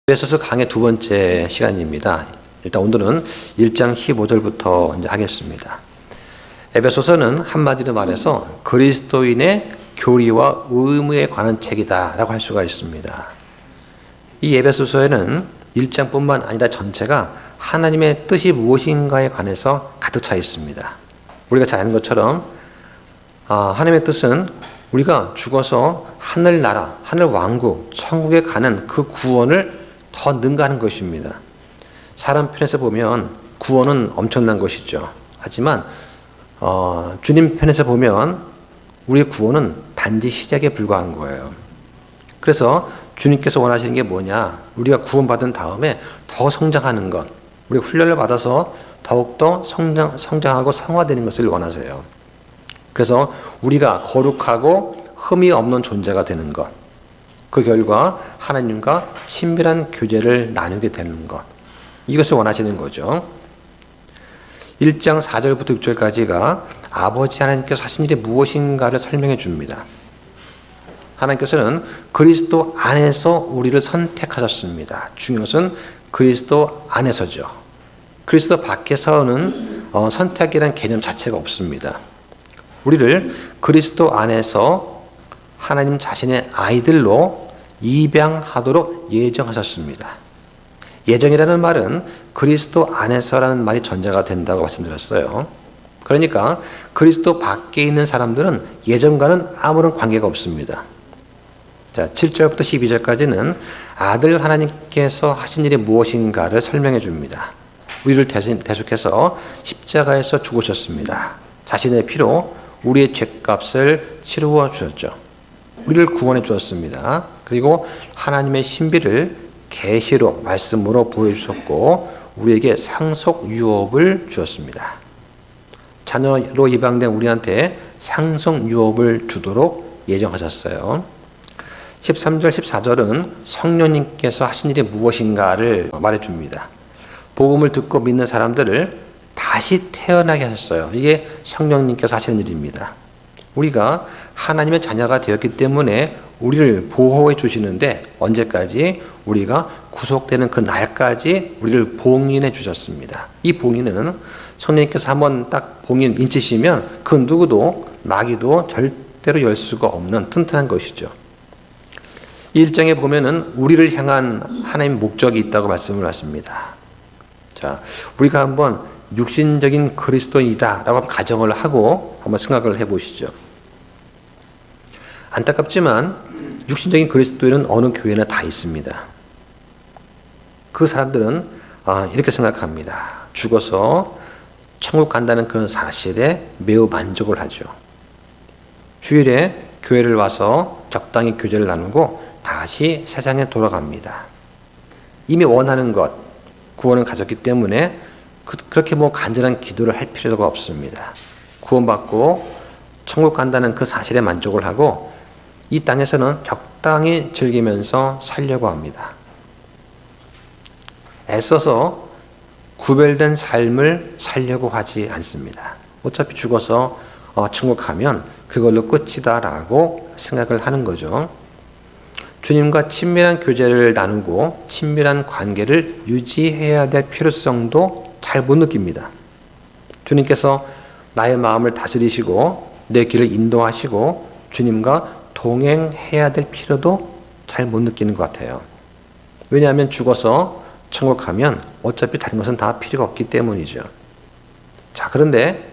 에베소서 강의 두 번째 시간입니다. 일단 오늘은 1장 15절부터 이제 하겠습니다. 에베소서는 한마디로 말해서 그리스도인의 교리와 의무에 관한 책이다라고 할 수가 있습니다. 이 에베소서에는 1장뿐만 아니라 전체가 하나님의 뜻이 무엇인가에 관해서 가득 차 있습니다. 우리가 잘 아는 것처럼 하나님의 뜻은 우리가 죽어서 하늘나라, 하늘왕국, 천국에 가는 그 구원을 더 능가하는 것입니다. 사람 편에서 보면 구원은 엄청난 것이죠. 하지만 주님 편에서 보면 우리의 구원은 단지 시작에 불과한 거예요. 그래서 주님께서 원하시는 게 뭐냐? 우리가 구원받은 다음에 더 성장하는 것, 우리가 훈련을 받아서 더욱더 성장하고 성화되는 것을 원하세요. 그래서 우리가 거룩하고 흠이 없는 존재가 되는 것, 그 결과 하나님과 친밀한 교제를 나누게 되는 것, 이것을 원하시는 거죠. 1장 4절부터 6절까지가 아버지 하나님께서 하신 일이 무엇인가를 설명해 줍니다. 하나님께서는 그리스도 안에서 우리를 선택하셨습니다. 중요한 것은 그리스도 안에서죠. 그리스도 밖에서는 선택이라는 개념 자체가 없습니다. 우리를 그리스도 안에서 하나님 자신의 아이들로 입양하도록 예정하셨습니다. 예정이라는 말은 그리스도 안에서라는 말이 전제가 된다고 말씀드렸어요. 그러니까 그리스도 밖에 있는 사람들은 예정과는 아무런 관계가 없습니다. 자, 7절부터 12절까지는 아들 하나님께서 하신 일이 무엇인가를 설명해 줍니다. 우리를 대속해서 십자가에서 죽으셨습니다. 자신의 피로 우리의 죄값을 치루어 주셨죠. 우리를 구원해 주었습니다. 그리고 하나님의 신비를 계시로 말씀으로 보여주셨고 우리에게 상속 유업을 주었습니다. 자녀로 입양된 우리한테 상속 유업을 주도록 예정하셨어요. 13절 14절은 성령님께서 하신 일이 무엇인가를 말해줍니다. 복음을 듣고 믿는 사람들을 다시 태어나게 하셨어요. 이게 성령님께서 하시는 일입니다. 우리가 하나님의 자녀가 되었기 때문에 우리를 보호해 주시는데 언제까지? 우리가 구속되는 그 날까지 우리를 봉인해 주셨습니다. 이 봉인은 성령님께서 한번 딱 봉인 인치시면 그 누구도 마귀도 절대로 열 수가 없는 튼튼한 것이죠. 이 1장에 보면은 우리를 향한 하나님의 목적이 있다고 말씀을 하십니다. 자, 우리가 한번 육신적인 그리스도인이다라고 가정을 하고 한번 생각을 해보시죠. 안타깝지만 육신적인 그리스도인은 어느 교회나 다 있습니다. 그 사람들은 이렇게 생각합니다. 죽어서 천국 간다는 그런 사실에 매우 만족을 하죠. 주일에 교회를 와서 적당히 교제를 나누고 다시 세상에 돌아갑니다. 이미 원하는 것, 구원을 가졌기 때문에 그렇게 간절한 기도를 할 필요가 없습니다. 구원받고 천국 간다는 그 사실에 만족을 하고 이 땅에서는 적당히 즐기면서 살려고 합니다. 애써서 구별된 삶을 살려고 하지 않습니다. 어차피 죽어서 천국 가면 그걸로 끝이다라고 생각을 하는 거죠. 주님과 친밀한 교제를 나누고 친밀한 관계를 유지해야 될 필요성도 잘 못 느낍니다. 주님께서 나의 마음을 다스리시고 내 길을 인도하시고 주님과 동행해야 될 필요도 잘 못 느끼는 것 같아요. 왜냐하면 죽어서 천국 가면 어차피 다른 것은 다 필요가 없기 때문이죠. 자, 그런데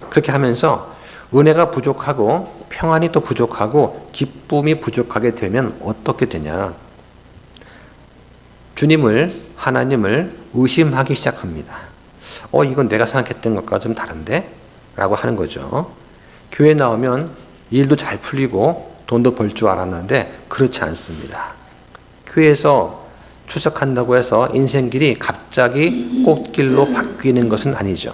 그렇게 하면서 은혜가 부족하고 평안이 또 부족하고 기쁨이 부족하게 되면 어떻게 되냐? 주님을, 하나님을 의심하기 시작합니다. 이건 내가 생각했던 것과 좀 다른데? 라고 하는 거죠. 교회 나오면 일도 잘 풀리고 돈도 벌 줄 알았는데 그렇지 않습니다. 교회에서 출석한다고 해서 인생길이 갑자기 꽃길로 바뀌는 것은 아니죠.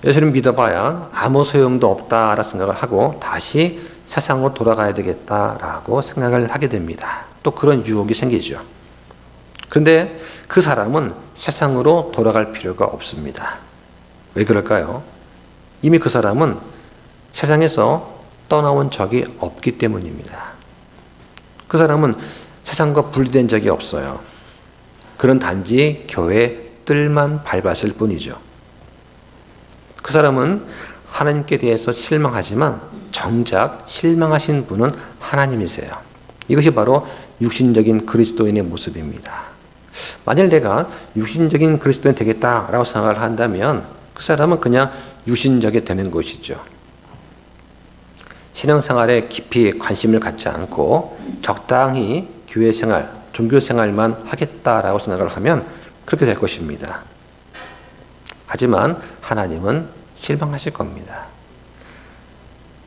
예수님 믿어봐야 아무 소용도 없다라고 생각을 하고 다시 세상으로 돌아가야 되겠다라고 생각을 하게 됩니다. 또 그런 유혹이 생기죠. 그런데 그 사람은 세상으로 돌아갈 필요가 없습니다. 왜 그럴까요? 이미 그 사람은 세상에서 떠나온 적이 없기 때문입니다. 그 사람은 세상과 분리된 적이 없어요. 그는 단지 교회의 뜰만 밟았을 뿐이죠. 그 사람은 하나님께 대해서 실망하지만 정작 실망하신 분은 하나님이세요. 이것이 바로 육신적인 그리스도인의 모습입니다. 만일 내가 육신적인 그리스도인 되겠다라고 생각을 한다면 그 사람은 그냥 육신적이 되는 것이죠. 신앙생활에 깊이 관심을 갖지 않고 적당히 교회 생활, 종교 생활만 하겠다라고 생각을 하면 그렇게 될 것입니다. 하지만 하나님은 실망하실 겁니다.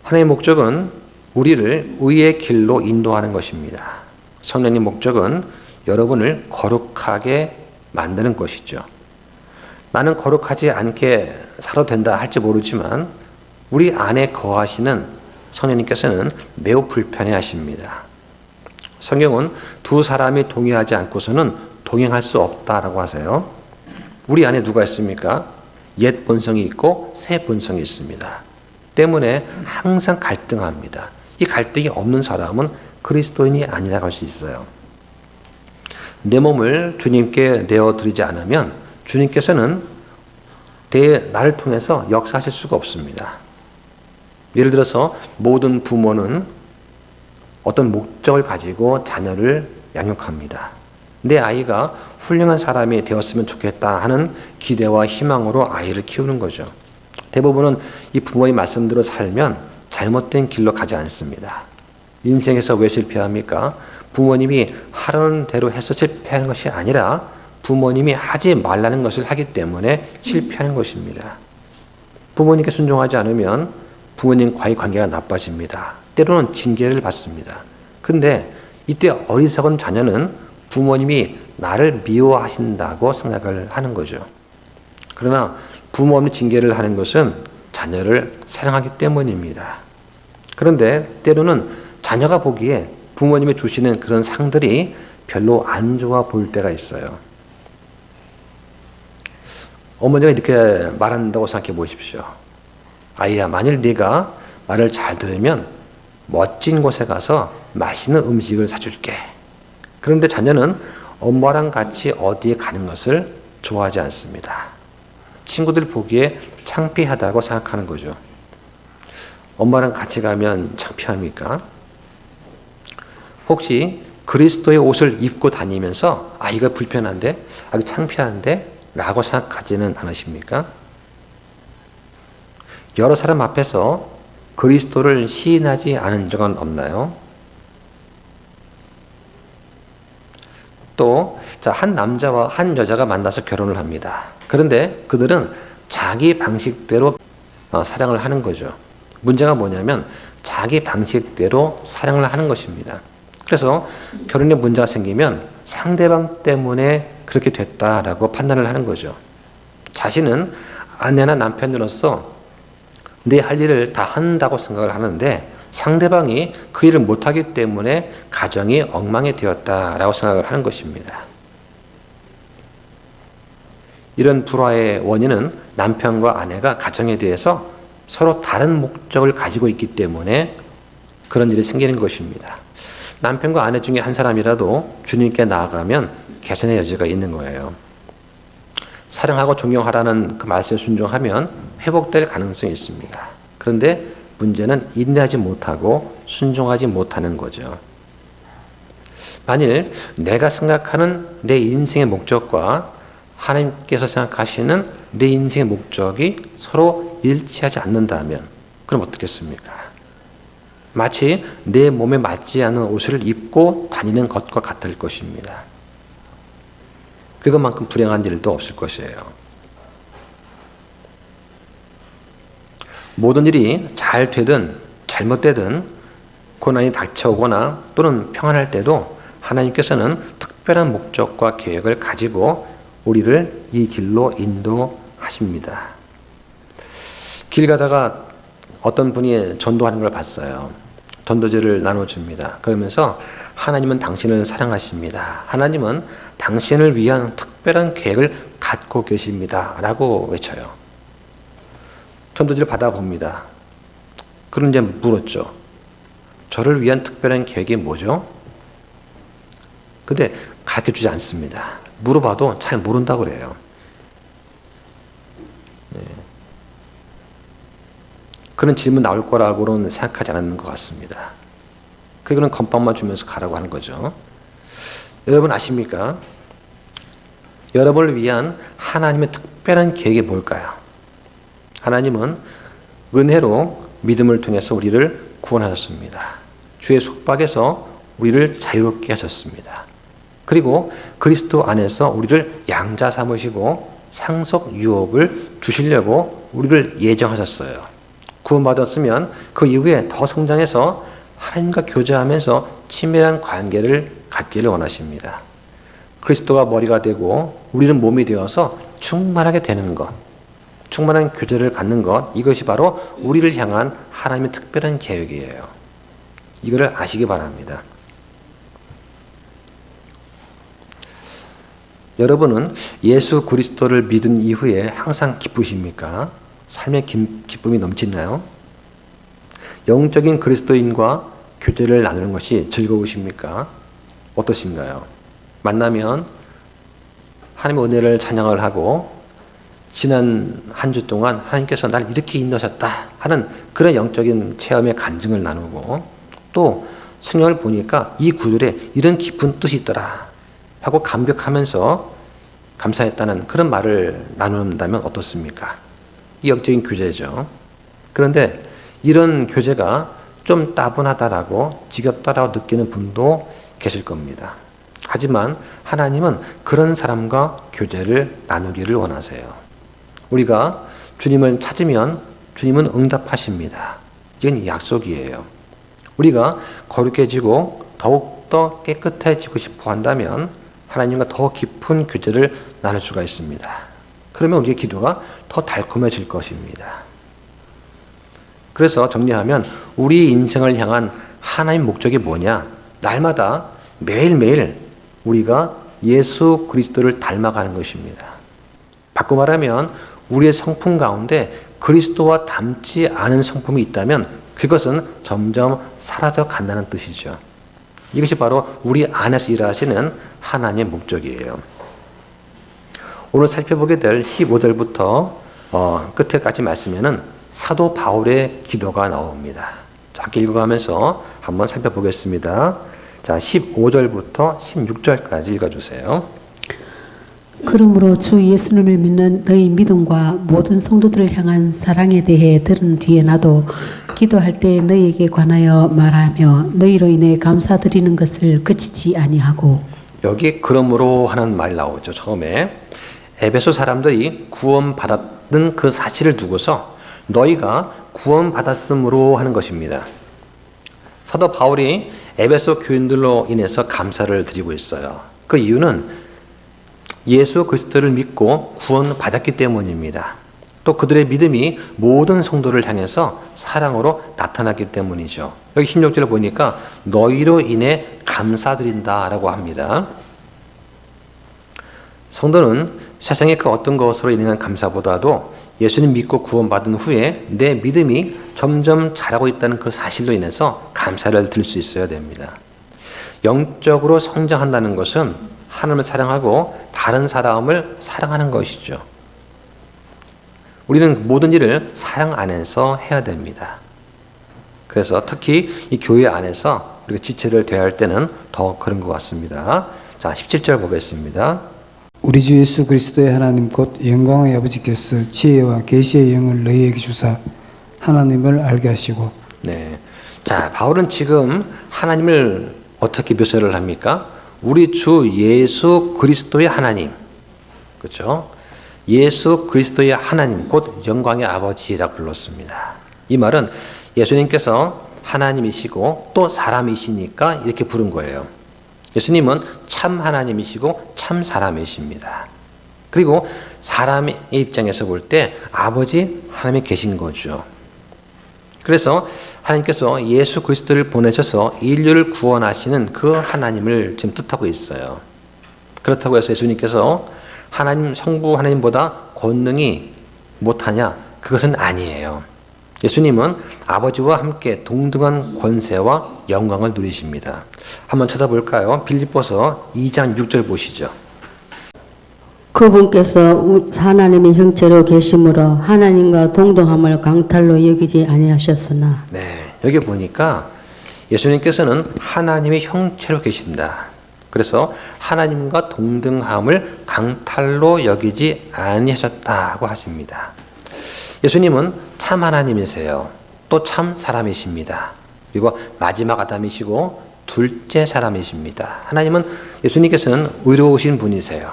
하나님의 목적은 우리를 의의 길로 인도하는 것입니다. 성령의 목적은 여러분을 거룩하게 만드는 것이죠. 나는 거룩하지 않게 살아도 된다 할지 모르지만 우리 안에 거하시는 성령님께서는 매우 불편해 하십니다. 성경은 두 사람이 동의하지 않고서는 동행할 수 없다라고 하세요. 우리 안에 누가 있습니까? 옛 본성이 있고 새 본성이 있습니다. 때문에 항상 갈등합니다. 이 갈등이 없는 사람은 그리스도인이 아니라고 할 수 있어요. 내 몸을 주님께 내어드리지 않으면 주님께서는 나를 통해서 역사하실 수가 없습니다. 예를 들어서 모든 부모는 어떤 목적을 가지고 자녀를 양육합니다. 내 아이가 훌륭한 사람이 되었으면 좋겠다 하는 기대와 희망으로 아이를 키우는 거죠. 대부분은 이 부모의 말씀대로 살면 잘못된 길로 가지 않습니다. 인생에서 왜 실패합니까? 부모님이 하라는 대로 해서 실패하는 것이 아니라 부모님이 하지 말라는 것을 하기 때문에 실패하는 것입니다. 부모님께 순종하지 않으면 부모님과의 관계가 나빠집니다. 때로는 징계를 받습니다. 그런데 이때 어리석은 자녀는 부모님이 나를 미워하신다고 생각을 하는 거죠. 그러나 부모님 징계를 하는 것은 자녀를 사랑하기 때문입니다. 그런데 때로는 자녀가 보기에 부모님이 주시는 그런 상들이 별로 안 좋아 보일 때가 있어요. 어머니가 이렇게 말한다고 생각해 보십시오. 아이야, 만일 네가 말을 잘 들으면 멋진 곳에 가서 맛있는 음식을 사줄게. 그런데 자녀는 엄마랑 같이 어디에 가는 것을 좋아하지 않습니다. 친구들 보기에 창피하다고 생각하는 거죠. 엄마랑 같이 가면 창피합니까? 혹시 그리스도의 옷을 입고 다니면서 이거 불편한데? 이거 창피한데? 라고 생각하지는 않으십니까? 여러 사람 앞에서 그리스도를 시인하지 않은 적은 없나요? 또, 한 남자와 한 여자가 만나서 결혼을 합니다. 그런데 그들은 자기 방식대로 사랑을 하는 거죠. 문제가 뭐냐면 자기 방식대로 사랑을 하는 것입니다. 그래서 결혼에 문제가 생기면 상대방 때문에 그렇게 됐다라고 판단을 하는 거죠. 자신은 아내나 남편으로서 내 할 일을 다 한다고 생각을 하는데 상대방이 그 일을 못하기 때문에 가정이 엉망이 되었다라고 생각을 하는 것입니다. 이런 불화의 원인은 남편과 아내가 가정에 대해서 서로 다른 목적을 가지고 있기 때문에 그런 일이 생기는 것입니다. 남편과 아내 중에 한 사람이라도 주님께 나아가면 개선의 여지가 있는 거예요. 사랑하고 존경하라는 그 말씀에 순종하면 회복될 가능성이 있습니다. 그런데 문제는 인내하지 못하고 순종하지 못하는 거죠. 만일 내가 생각하는 내 인생의 목적과 하나님께서 생각하시는 내 인생의 목적이 서로 일치하지 않는다면 그럼 어떻겠습니까? 마치 내 몸에 맞지 않는 옷을 입고 다니는 것과 같을 것입니다. 그것만큼 불행한 일도 없을 것이에요. 모든 일이 잘 되든 잘못되든 고난이 닥쳐오거나 또는 평안할 때도 하나님께서는 특별한 목적과 계획을 가지고 우리를 이 길로 인도하십니다. 길 가다가 어떤 분이 전도하는 걸 봤어요. 전도지를 나눠줍니다. 그러면서 하나님은 당신을 사랑하십니다. 하나님은 당신을 위한 특별한 계획을 갖고 계십니다. 라고 외쳐요. 전도지를 받아봅니다. 그런데 물었죠. 저를 위한 특별한 계획이 뭐죠? 근데 가르쳐 주지 않습니다. 물어봐도 잘 모른다고 그래요. 네. 그런 질문 나올 거라고는 생각하지 않았는 것 같습니다. 그리고는 건빵만 주면서 가라고 하는 거죠. 여러분 아십니까? 여러분을 위한 하나님의 특별한 계획이 뭘까요? 하나님은 은혜로 믿음을 통해서 우리를 구원하셨습니다. 주의 속박에서 우리를 자유롭게 하셨습니다. 그리고 그리스도 안에서 우리를 양자 삼으시고 상속 유업을 주시려고 우리를 예정하셨어요. 구원받았으면 그 이후에 더 성장해서 하나님과 교제하면서 친밀한 관계를 갖기를 원하십니다. 그리스도가 머리가 되고 우리는 몸이 되어서 충만하게 되는 것, 충만한 교제를 갖는 것, 이것이 바로 우리를 향한 하나님의 특별한 계획이에요. 이거를 아시기 바랍니다. 여러분은 예수 그리스도를 믿은 이후에 항상 기쁘십니까? 삶의 기쁨이 넘치나요? 영적인 그리스도인과 교제를 나누는 것이 즐거우십니까? 어떠신가요? 만나면 하나님의 은혜를 찬양을 하고 지난 한 주 동안 하나님께서 나를 이렇게 인도하셨다 하는 그런 영적인 체험의 간증을 나누고 또 성경을 보니까 이 구절에 이런 깊은 뜻이 있더라 하고 감격하면서 감사했다는 그런 말을 나눈다면 어떻습니까? 이 영적인 교제죠. 그런데 이런 교제가 좀 따분하다라고 지겹다라고 느끼는 분도 계실 겁니다. 하지만 하나님은 그런 사람과 교제를 나누기를 원하세요. 우리가 주님을 찾으면 주님은 응답하십니다. 이건 약속이에요. 우리가 거룩해지고 더욱더 깨끗해지고 싶어 한다면 하나님과 더 깊은 교제를 나눌 수가 있습니다. 그러면 우리의 기도가 더 달콤해질 것입니다. 그래서 정리하면 우리 인생을 향한 하나님의 목적이 뭐냐? 날마다 매일매일 우리가 예수 그리스도를 닮아가는 것입니다. 바꿔 말하면 우리의 성품 가운데 그리스도와 닮지 않은 성품이 있다면 그것은 점점 사라져 간다는 뜻이죠. 이것이 바로 우리 안에서 일하시는 하나님의 목적이에요. 오늘 살펴보게 될 15절부터 끝에까지 말씀에는 사도 바울의 기도가 나옵니다. 짧게 읽어가면서 한번 살펴보겠습니다. 자, 15절부터 16절까지 읽어주세요. 그러므로 주 예수님을 믿는 너희 믿음과 모든 성도들을 향한 사랑에 대해 들은 뒤에 나도 기도할 때 너희에게 관하여 말하며 너희로 인해 감사드리는 것을 그치지 아니하고. 여기 그러므로 하는 말이 나오죠. 처음에 에베소 사람들이 구원받았던 그 사실을 두고서 너희가 구원받았으므로 하는 것입니다. 사도 바울이 에베소 교인들로 인해서 감사를 드리고 있어요. 그 이유는 예수 그리스도를 믿고 구원받았기 때문입니다. 또 그들의 믿음이 모든 성도를 향해서 사랑으로 나타났기 때문이죠. 여기 16절을 보니까 너희로 인해 감사드린다라고 합니다. 성도는 세상의 그 어떤 것으로 인한 감사보다도 예수님 믿고 구원받은 후에 내 믿음이 점점 자라고 있다는 그 사실로 인해서 감사를 드릴 수 있어야 됩니다. 영적으로 성장한다는 것은 하나님을 사랑하고 다른 사람을 사랑하는 것이죠. 우리는 모든 일을 사랑 안에서 해야 됩니다. 그래서 특히 이 교회 안에서 우리가 지체를 대할 때는 더 그런 것 같습니다. 자, 17절 보겠습니다. 우리 주 예수 그리스도의 하나님 곧 영광의 아버지께서 지혜와 계시의 영을 너희에게 주사 하나님을 알게 하시고. 네. 자, 바울은 지금 하나님을 어떻게 묘사를 합니까? 우리 주 예수 그리스도의 하나님. 그렇죠? 예수 그리스도의 하나님 곧 영광의 아버지라 불렀습니다. 이 말은 예수님께서 하나님이시고 또 사람이시니까 이렇게 부른 거예요. 예수님은 참 하나님이시고 참 사람이십니다. 그리고 사람의 입장에서 볼 때 아버지 하나님이 계신 거죠. 그래서 하나님께서 예수 그리스도를 보내셔서 인류를 구원하시는 그 하나님을 지금 뜻하고 있어요. 그렇다고 해서 예수님께서 하나님 성부 하나님보다 권능이 못하냐? 그것은 아니에요. 예수님은 아버지와 함께 동등한 권세와 영광을 누리십니다. 한번 찾아볼까요? 빌립보서 2장 6절 보시죠. 그분께서 하나님의 형체로 계심으로 하나님과 동등함을 강탈로 여기지 아니하셨으나 네, 여기 보니까 예수님께서는 하나님의 형체로 계신다. 그래서 하나님과 동등함을 강탈로 여기지 아니하셨다고 하십니다. 예수님은 참 하나님이세요. 또 참 사람이십니다. 그리고 마지막 아담이시고 둘째 사람이십니다. 하나님은 예수님께서는 의로우신 분이세요.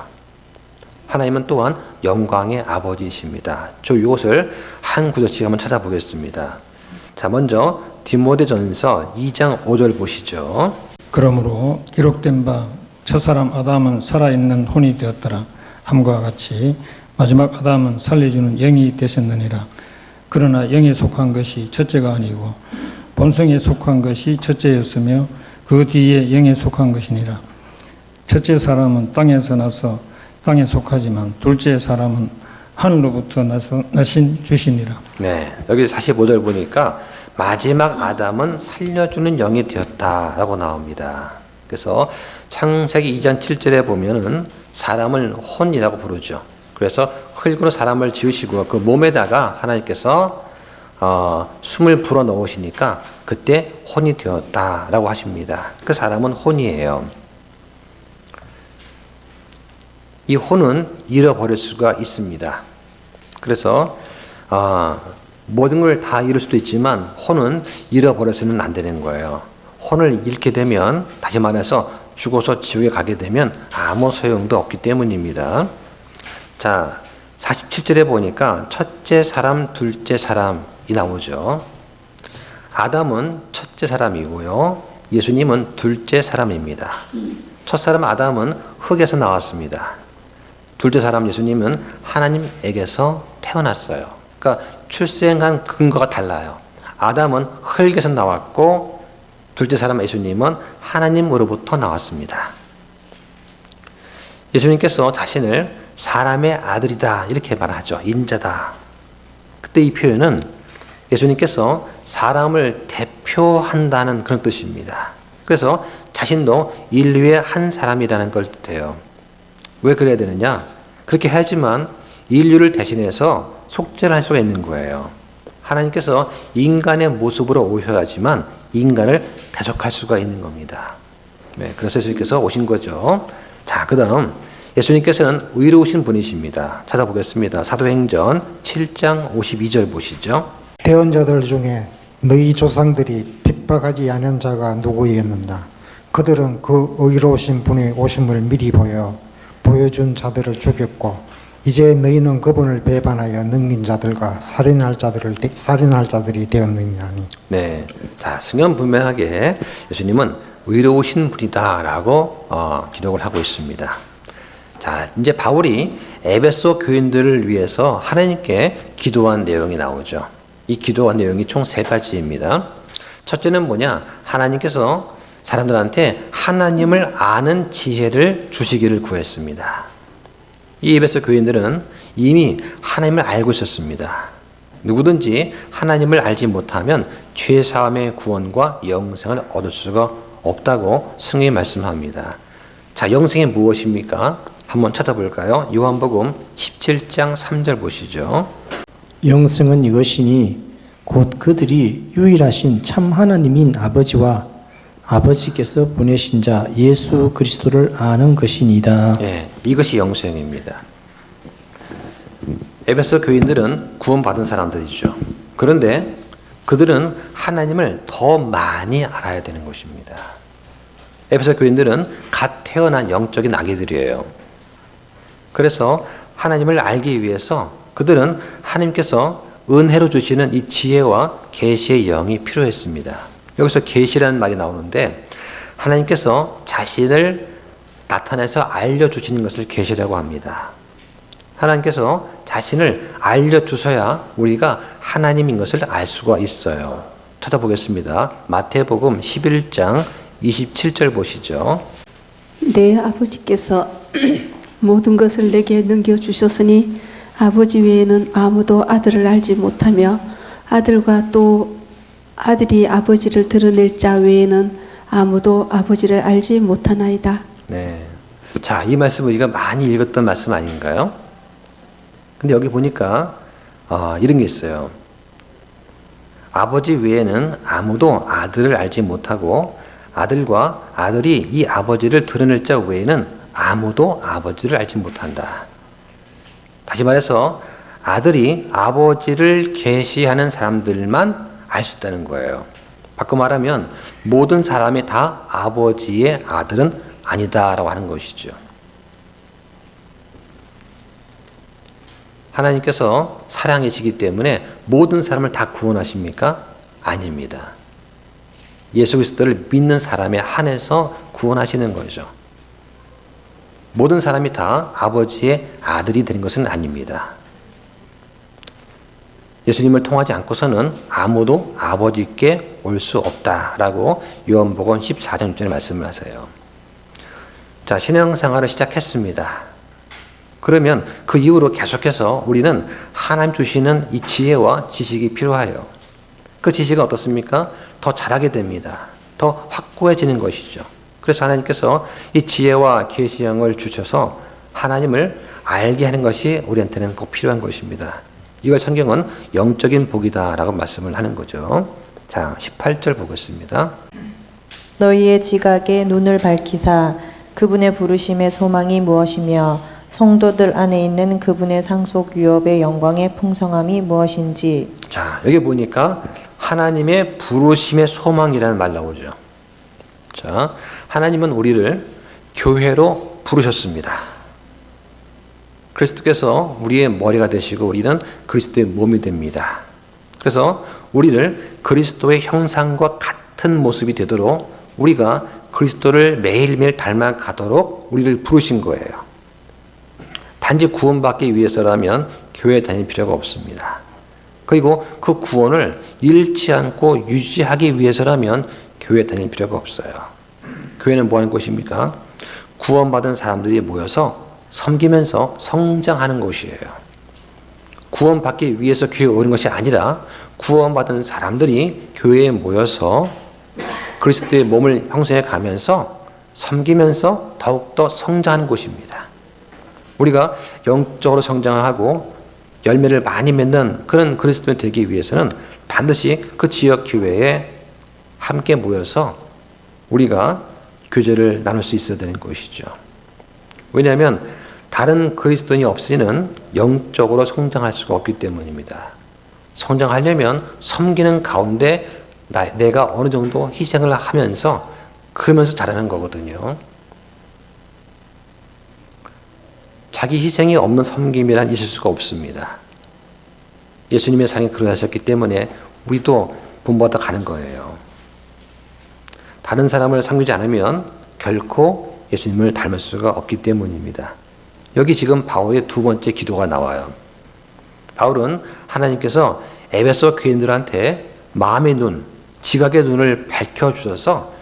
하나님은 또한 영광의 아버지이십니다. 저 이것을 한 구절씩 한번 찾아보겠습니다. 자, 먼저 디모데전서 2장 5절 보시죠. 그러므로 기록된 바 첫사람 아담은 살아있는 혼이 되었더라 함과 같이 마지막 아담은 살려주는 영이 되셨느니라. 그러나 영에 속한 것이 첫째가 아니고 본성에 속한 것이 첫째였으며 그 뒤에 영에 속한 것이니라. 첫째 사람은 땅에서 나서 땅에 속하지만 둘째 사람은 하늘로부터 나신 주시니라. 네, 여기 45절 보니까 마지막 아담은 살려주는 영이 되었다라고 나옵니다. 그래서 창세기 2장 7절에 보면은 사람을 혼이라고 부르죠. 그래서 흙으로 사람을 지으시고 그 몸에다가 하나님께서 숨을 불어 넣으시니까 그때 혼이 되었다라고 하십니다. 그 사람은 혼이에요. 이 혼은 잃어버릴 수가 있습니다. 그래서 모든 걸 다 잃을 수도 있지만 혼은 잃어버려서는 안 되는 거예요. 혼을 잃게 되면 다시 말해서 죽어서 지옥에 가게 되면 아무 소용도 없기 때문입니다. 자, 47절에 보니까 첫째 사람, 둘째 사람이 나오죠. 아담은 첫째 사람이고요. 예수님은 둘째 사람입니다. 첫 사람 아담은 흙에서 나왔습니다. 둘째 사람 예수님은 하나님에게서 태어났어요. 그러니까 출생한 근거가 달라요. 아담은 흙에서 나왔고 둘째 사람 예수님은 하나님으로부터 나왔습니다. 예수님께서 자신을 사람의 아들이다 이렇게 말하죠. 인자다. 그때 이 표현은 예수님께서 사람을 대표한다는 그런 뜻입니다. 그래서 자신도 인류의 한 사람이라는 걸 뜻해요. 왜 그래야 되느냐? 그렇게 해야지만 인류를 대신해서 속죄를 할 수가 있는 거예요. 하나님께서 인간의 모습으로 오셔야지만 인간을 대적할 수가 있는 겁니다. 네, 그래서 예수님께서 오신 거죠. 자, 그 다음 예수님께서는 의로우신 분이십니다. 찾아보겠습니다. 사도행전 7장 52절 보시죠. 대언자들 중에 너희 조상들이 핍박하지 않은 자가 누구였느냐? 그들은 그 의로우신 분의 오심을 미리 보여준 자들을 죽였고 이제 너희는 그분을 배반하여 능인 자들과 살인할 자들이 되었느냐니. 네, 자, 성경 분명하게 예수님은 의로우신 분이다라고 기록을 하고 있습니다. 자, 이제 바울이 에베소 교인들을 위해서 하나님께 기도한 내용이 나오죠. 이 기도한 내용이 총 3가지입니다. 첫째는 뭐냐? 하나님께서 사람들한테 하나님을 아는 지혜를 주시기를 구했습니다. 이 에베소 교인들은 이미 하나님을 알고 있었습니다. 누구든지 하나님을 알지 못하면 죄사함의 구원과 영생을 얻을 수가 없다고 성경이 말씀합니다. 자, 영생이 무엇입니까? 한번 찾아볼까요? 요한복음 17장 3절 보시죠. 영생은 이것이니 곧 그들이 유일하신 참 하나님인 아버지와 아버지께서 보내신 자 예수 그리스도를 아는 것이니이다. 예, 이것이 영생입니다. 에베소 교인들은 구원받은 사람들이죠. 그런데 그들은 하나님을 더 많이 알아야 되는 것입니다. 에베소 교인들은 갓 태어난 영적인 아기들이에요. 그래서 하나님을 알기 위해서 그들은 하나님께서 은혜로 주시는 이 지혜와 계시의 영이 필요했습니다. 여기서 계시라는 말이 나오는데 하나님께서 자신을 나타내서 알려주시는 것을 계시라고 합니다. 하나님께서 자신을 알려주셔야 우리가 하나님인 것을 알 수가 있어요. 찾아보겠습니다. 마태복음 11장 27절 보시죠. 내 아버지께서 모든 것을 내게 넘겨주셨으니 아버지 외에는 아무도 아들을 알지 못하며 아들과 또 아들이 아버지를 드러낼 자 외에는 아무도 아버지를 알지 못하나이다. 네. 자, 이 말씀 우리가 많이 읽었던 말씀 아닌가요? 근데 여기 보니까 이런 게 있어요. 아버지 외에는 아무도 아들을 알지 못하고 아들과 아들이 이 아버지를 드러낼 자 외에는 아무도 아버지를 알지 못한다. 다시 말해서 아들이 아버지를 계시하는 사람들만 알 수 있다는 거예요. 바꿔 말하면 모든 사람이 다 아버지의 아들은 아니다라고 하는 것이죠. 하나님께서 사랑이시기 때문에 모든 사람을 다 구원하십니까? 아닙니다. 예수 그리스도를 믿는 사람에 한해서 구원하시는 거죠. 모든 사람이 다 아버지의 아들이 되는 것은 아닙니다. 예수님을 통하지 않고서는 아무도 아버지께 올 수 없다라고 요한복음 14장 6절에 말씀을 하세요. 자, 신앙생활을 시작했습니다. 그러면 그 이후로 계속해서 우리는 하나님 주시는 이 지혜와 지식이 필요해요. 그 지식은 어떻습니까? 더 잘하게 됩니다. 더 확고해지는 것이죠. 그래서 하나님께서 이 지혜와 계시형을 주셔서 하나님을 알게 하는 것이 우리한테는 꼭 필요한 것입니다. 이걸 성경은 영적인 복이다라고 말씀을 하는 거죠. 자, 18절 보겠습니다. 너희의 지각에 눈을 밝히사 그분의 부르심의 소망이 무엇이며 성도들 안에 있는 그분의 상속 유업의 영광의 풍성함이 무엇인지. 자, 여기 보니까 하나님의 부르심의 소망이라는 말 나오죠. 자, 하나님은 우리를 교회로 부르셨습니다. 그리스도께서 우리의 머리가 되시고 우리는 그리스도의 몸이 됩니다. 그래서 우리를 그리스도의 형상과 같은 모습이 되도록 우리가 그리스도를 매일매일 닮아가도록 우리를 부르신 거예요. 단지 구원받기 위해서라면 교회 다닐 필요가 없습니다. 그리고 그 구원을 잃지 않고 유지하기 위해서라면 교회 다닐 필요가 없어요. 교회는 뭐 하는 곳입니까? 구원받은 사람들이 모여서 섬기면서 성장하는 곳이에요. 구원받기 위해서 교회에 오는 것이 아니라 구원받은 사람들이 교회에 모여서 그리스도의 몸을 형성해 가면서 섬기면서 더욱더 성장하는 곳입니다. 우리가 영적으로 성장하고 열매를 많이 맺는 그런 그리스도인이 되기 위해서는 반드시 그 지역 교회에 함께 모여서 우리가 교제를 나눌 수 있어야 되는 것이죠. 왜냐하면 다른 그리스도인이 없이는 영적으로 성장할 수가 없기 때문입니다. 성장하려면 섬기는 가운데 내가 어느 정도 희생을 하면서 그러면서 자라는 거거든요. 자기 희생이 없는 섬김이란 있을 수가 없습니다. 예수님의 삶이 그러하셨기 때문에 우리도 본보다 가는 거예요. 다른 사람을 섬기지 않으면 결코 예수님을 닮을 수가 없기 때문입니다. 여기 지금 바울의 두 번째 기도가 나와요. 바울은 하나님께서 에베소 교인들한테 마음의 눈, 지각의 눈을 밝혀주셔서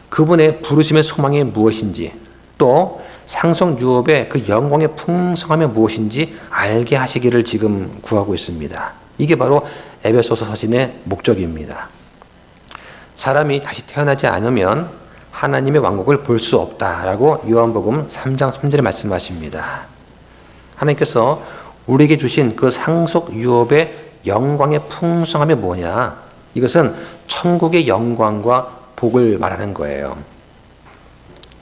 그분의 부르심의 소망이 무엇인지 또 상속 유업의 그 영광의 풍성함이 무엇인지 알게 하시기를 지금 구하고 있습니다. 이게 바로 에베소서 서신의 목적입니다. 사람이 다시 태어나지 않으면 하나님의 왕국을 볼 수 없다라고 요한복음 3장 3절에 말씀하십니다. 하나님께서 우리에게 주신 그 상속 유업의 영광의 풍성함이 뭐냐? 이것은 천국의 영광과 복을 말하는 거예요.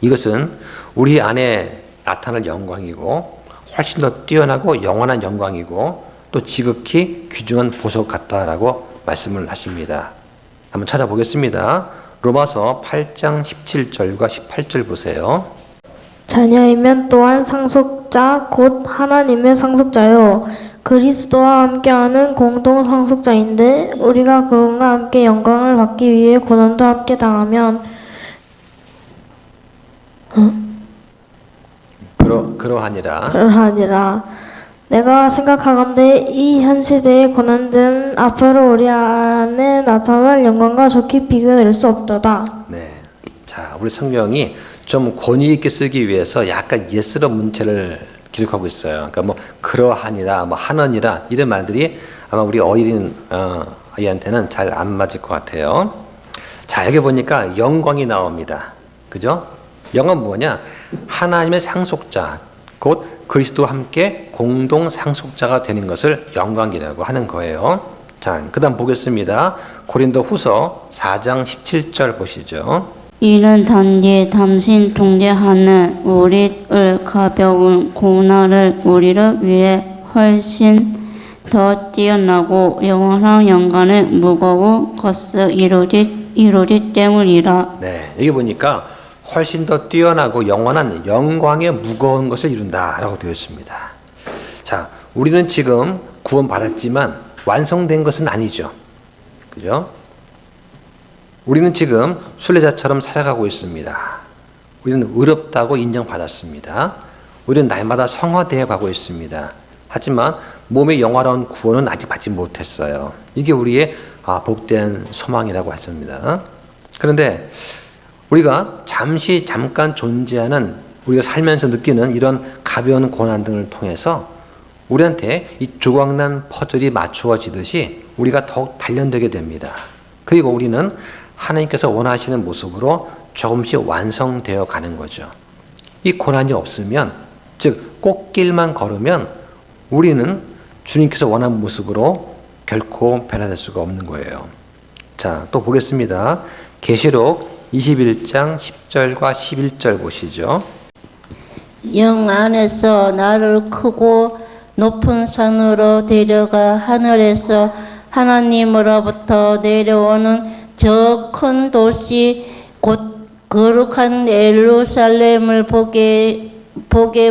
이것은 우리 안에 나타날 영광이고 훨씬 더 뛰어나고 영원한 영광이고 또 지극히 귀중한 보석 같다라고 말씀을 하십니다. 한번 찾아보겠습니다. 로마서 8장 17절과 18절 보세요. 자녀이면 또한 상속자 곧 하나님의 상속자요 그리스도와 함께하는 공동 상속자인데 우리가 그분과 함께 영광을 받기 위해 고난도 함께 당하면 그러하니라. 내가 생각하건대 이 현 시대의 고난들은 앞으로 우리 안에 나타날 영광과 좋게 비교될 수 없도다. 네. 자, 우리 성경이 좀 권위 있게 쓰기 위해서 약간 예스러운 문체를 기록하고 있어요. 그러니까 뭐 그러하니라, 뭐 하느니라 이런 말들이 아마 우리 어린 아이한테는 잘 안 맞을 것 같아요. 자, 여기 보니까 영광이 나옵니다. 그죠? 영은 뭐냐? 하나님의 상속자, 곧 그리스도와 함께 공동 상속자가 되는 것을 영광이라고 하는 거예요. 자, 그 다음 보겠습니다. 고린도 후서 4장 17절 보시죠. 이는 단지 당신 통제하는 우리의 가벼운 고난을 우리를 위해 훨씬 더 뛰어나고 영원한 영광의 무거운 것을 이루기 때문이라. 네, 여기 보니까 훨씬 더 뛰어나고 영원한 영광의 무거운 것을 이룬다라고 되어 있습니다. 자, 우리는 지금 구원받았지만 완성된 것은 아니죠. 그죠? 우리는 지금 순례자처럼 살아가고 있습니다. 우리는 의롭다고 인정받았습니다. 우리는 날마다 성화되어 가고 있습니다. 하지만 몸의 영화로운 구원은 아직 받지 못했어요. 이게 우리의 복된 소망이라고 했습니다. 그런데 우리가 잠깐 존재하는, 우리가 살면서 느끼는 이런 가벼운 고난 등을 통해서 우리한테 이 조각난 퍼즐이 맞추어지듯이 우리가 더욱 단련되게 됩니다. 그리고 우리는 하나님께서 원하시는 모습으로 조금씩 완성되어 가는 거죠. 이 고난이 없으면, 즉 꽃길만 걸으면 우리는 주님께서 원하는 모습으로 결코 변화될 수가 없는 거예요. 자, 또 보겠습니다. 계시록 21장 10절과 11절 보시죠. 영 안에서 나를 크고 높은 산으로 데려가 하늘에서 하나님으로부터 내려오는 저 큰 도시 곧 거룩한 예루살렘을 보게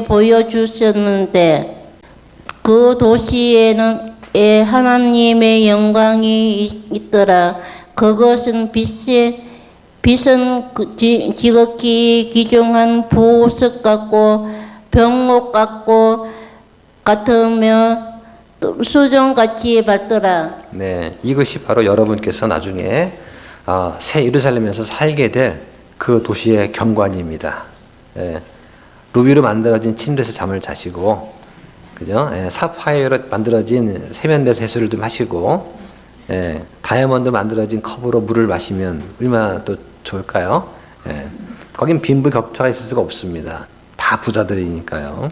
보여주셨는데 그 도시에는 하나님의 영광이 있더라. 그것은 빛은 지극히 귀중한 보석 같고 병옥 같으며 수정같이 밝더라. 네, 이것이 바로 여러분께서 나중에 새 예루살렘에서 살게 될 그 도시의 경관입니다. 예, 루비로 만들어진 침대에서 잠을 자시고, 그죠? 예, 사파이어로 만들어진 세면대 세수를 좀 하시고, 예, 다이아몬드 만들어진 컵으로 물을 마시면 얼마나 또 좋을까요? 예, 거긴 빈부격차가 있을 수가 없습니다. 다 부자들이니까요.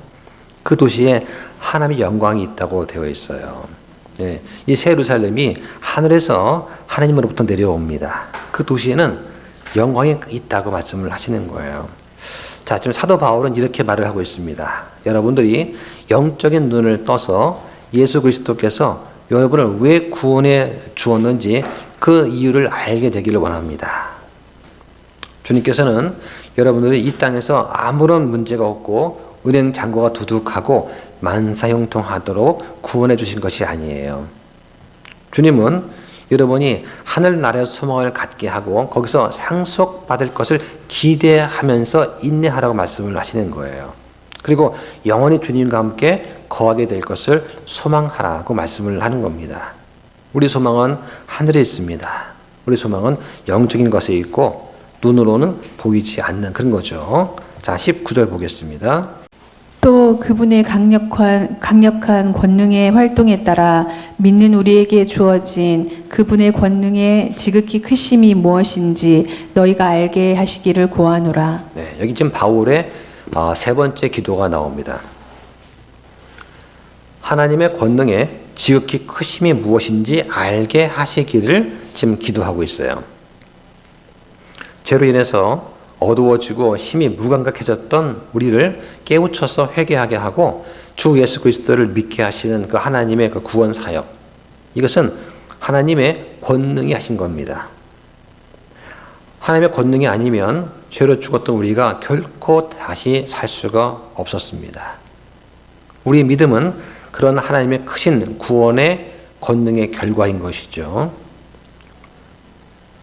그 도시에 하나님의 영광이 있다고 되어 있어요. 예, 이 새 예루살렘이 하늘에서 하나님으로부터 내려옵니다. 그 도시에는 영광이 있다고 말씀을 하시는 거예요. 자, 지금 사도 바울은 이렇게 말을 하고 있습니다. 여러분들이 영적인 눈을 떠서 예수 그리스도께서 여러분을 왜 구원해 주었는지 그 이유를 알게 되기를 원합니다. 주님께서는 여러분들이 이 땅에서 아무런 문제가 없고 은행 잔고가 두둑하고 만사형통하도록 구원해 주신 것이 아니에요. 주님은 여러분이 하늘나라의 소망을 갖게 하고 거기서 상속받을 것을 기대하면서 인내하라고 말씀을 하시는 거예요. 그리고 영원히 주님과 함께 거하게 될 것을 소망하라고 말씀을 하는 겁니다. 우리 소망은 하늘에 있습니다. 우리 소망은 영적인 것에 있고 눈으로는 보이지 않는 그런 거죠. 자, 19절 보겠습니다. 또 그분의 강력한 권능의 활동에 따라 믿는 우리에게 주어진 그분의 권능의 지극히 크심이 무엇인지 너희가 알게 하시기를 구하노라. 네, 여기 지금 바울의 세 번째 기도가 나옵니다. 하나님의 권능의 지극히 크심이 무엇인지 알게 하시기를 지금 기도하고 있어요. 죄로 인해서 어두워지고 힘이 무감각해졌던 우리를 깨우쳐서 회개하게 하고 주 예수 그리스도를 믿게 하시는 그 하나님의 그 구원 사역, 이것은 하나님의 권능이 하신 겁니다. 하나님의 권능이 아니면 죄로 죽었던 우리가 결코 다시 살 수가 없었습니다. 우리의 믿음은 그런 하나님의 크신 구원의 권능의 결과인 것이죠.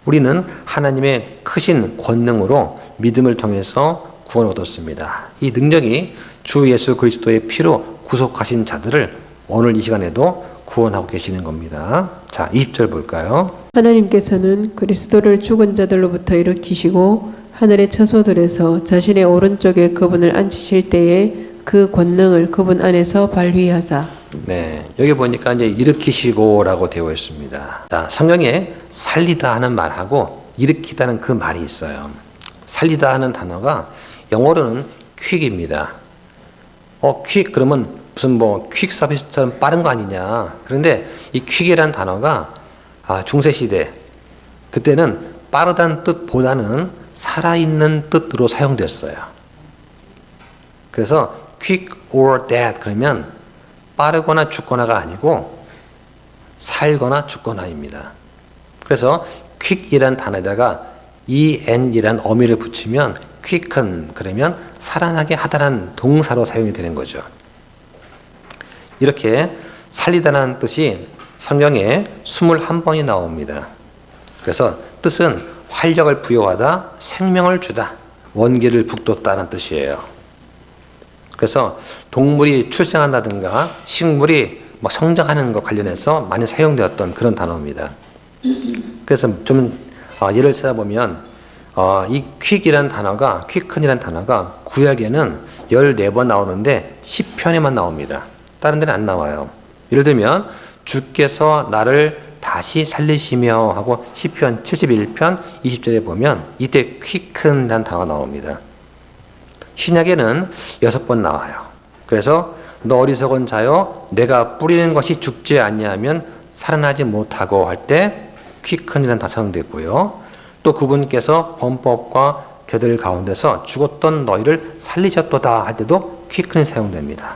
우리는 하나님의 크신 권능으로 믿음을 통해서 구원을 얻었습니다. 이 능력이 주 예수 그리스도의 피로 구속하신 자들을 오늘 이 시간에도 구원하고 계시는 겁니다. 자, 20절 볼까요? 하나님께서는 그리스도를 죽은 자들로부터 일으키시고 하늘의 처소들에서 자신의 오른쪽에 그분을 앉히실 때에 그 권능을 그분 안에서 발휘하사 네, 여기 보니까 이제 일으키시고라고 되어 있습니다. 자, 성경에 살리다 하는 말하고 일으키다는 그 말이 있어요. 살리다 하는 단어가 영어로는 퀵입니다. 퀵 그러면 무슨 뭐 퀵 서비스처럼 빠른 거 아니냐. 그런데 이 퀵이라는 단어가 중세 시대 그때는 빠르다는 뜻보다는 살아있는 뜻으로 사용됐어요. 그래서 quick or dead 그러면 빠르거나 죽거나가 아니고 살거나 죽거나입니다. 그래서 quick이라는 단어에다가 en이라는 어미를 붙이면 quicken 그러면 살아나게 하다라는 동사로 사용이 되는 거죠. 이렇게 살리다라는 뜻이 성경에 21번이 나옵니다. 그래서 뜻은 활력을 부여하다, 생명을 주다, 원기를 북돋다는 뜻이에요. 그래서 동물이 출생한다든가 식물이 성장하는 것 관련해서 많이 사용되었던 그런 단어입니다. 그래서 좀 예를 찾아보면 이 퀵이라는 단어가 퀵큰이라는 단어가 구약에는 14번 나오는데 10편에만 나옵니다. 다른 데는 안 나와요. 예를 들면 주께서 나를 다시 살리시며 하고 시편 71편 20절에 보면 이때 quicken이라는 단어가 나옵니다. 신약에는 6번 나와요. 그래서 너 어리석은 자여 내가 뿌리는 것이 죽지 아니하면 살아나지 못하고 할 때 quickен이라는 단어가 사용됐고요. 또 그분께서 범법과 죄들 가운데서 죽었던 너희를 살리셨도다 할 때도 quicken이 사용됩니다.